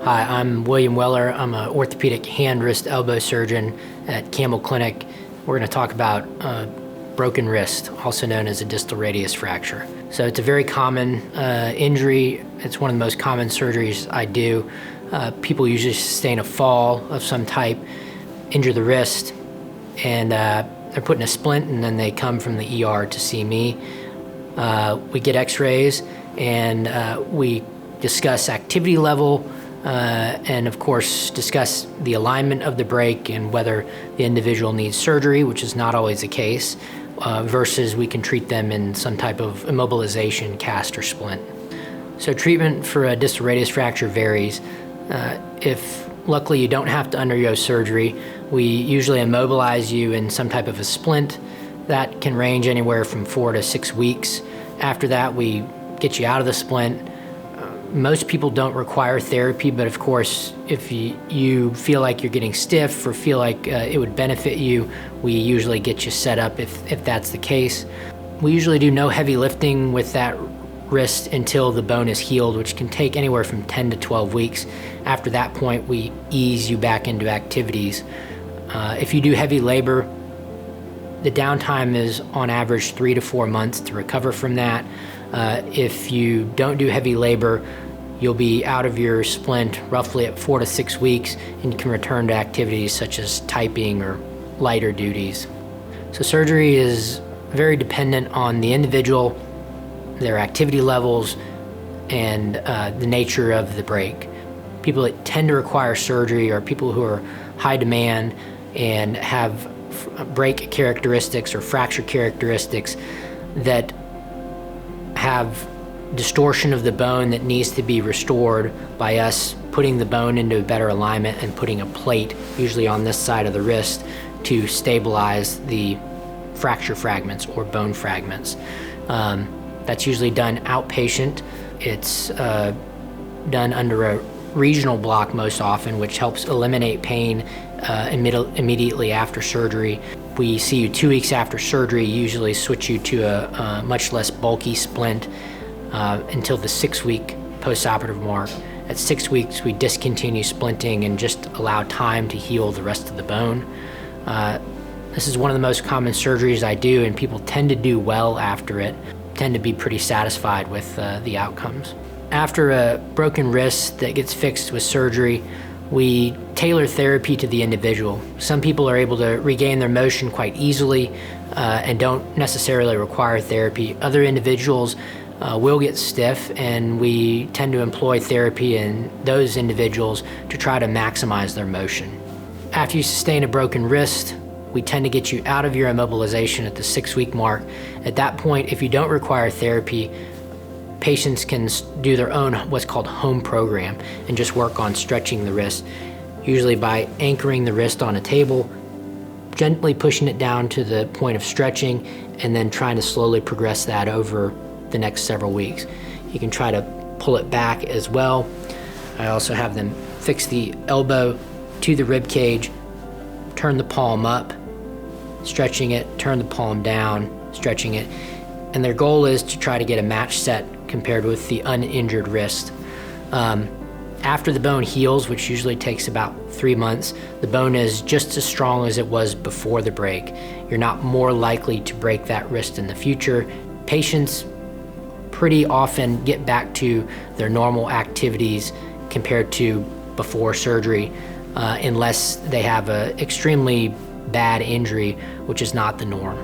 Hi, I'm William Weller. I'm an orthopedic hand, wrist, elbow surgeon at Campbell Clinic. We're going to talk about broken wrist, also known as a distal radius fracture. So it's a very common injury. It's one of the most common surgeries I do. People usually sustain a fall of some type, injure the wrist, and they're put in a splint, and then they come from the ER to see me. We get x-rays, and we discuss activity level, and of course discuss the alignment of the break and whether the individual needs surgery, which is not always the case, versus we can treat them in some type of immobilization, cast, or splint. So treatment for a distal radius fracture varies. If luckily you don't have to undergo surgery, we usually immobilize you in some type of a splint. That can range anywhere from 4 to 6 weeks. After that, we get you out of the splint. Most people don't require therapy, but of course, if you feel like you're getting stiff or feel like it would benefit you, we usually get you set up if that's the case. We usually do no heavy lifting with that wrist until the bone is healed, which can take anywhere from 10 to 12 weeks. After that point, we ease you back into activities. If you do heavy labor, the downtime is on average 3 to 4 months to recover from that. If you don't do heavy labor, you'll be out of your splint roughly at 4 to 6 weeks, and you can return to activities such as typing or lighter duties. So surgery is very dependent on the individual, their activity levels, and the nature of the break. People that tend to require surgery are people who are high demand and have break characteristics or fracture characteristics that have distortion of the bone that needs to be restored by us putting the bone into a better alignment and putting a plate, usually on this side of the wrist, to stabilize the fracture fragments or bone fragments. That's usually done outpatient. It's done under a regional block most often, which helps eliminate pain immediately after surgery. We see you 2 weeks after surgery, usually switch you to a much less bulky splint until the 6-week postoperative mark. At 6 weeks, we discontinue splinting and just allow time to heal the rest of the bone. This is one of the most common surgeries I do, and people tend to do well after it, tend to be pretty satisfied with the outcomes. After a broken wrist that gets fixed with surgery, we tailor therapy to the individual. Some people are able to regain their motion quite easily and don't necessarily require therapy. Other individuals will get stiff, and we tend to employ therapy in those individuals to try to maximize their motion. After you sustain a broken wrist, we tend to get you out of your immobilization at the 6-week mark. At that point, if you don't require therapy, patients can do their own what's called home program and just work on stretching the wrist, usually by anchoring the wrist on a table, gently pushing it down to the point of stretching, and then trying to slowly progress that over the next several weeks. You can try to pull it back as well. I also have them fix the elbow to the rib cage, turn the palm up, stretching it, turn the palm down, stretching it, and their goal is to try to get a match set compared with the uninjured wrist. After the bone heals, which usually takes about 3 months, the bone is just as strong as it was before the break. You're not more likely to break that wrist in the future. Patients pretty often get back to their normal activities compared to before surgery, unless they have an extremely bad injury, which is not the norm.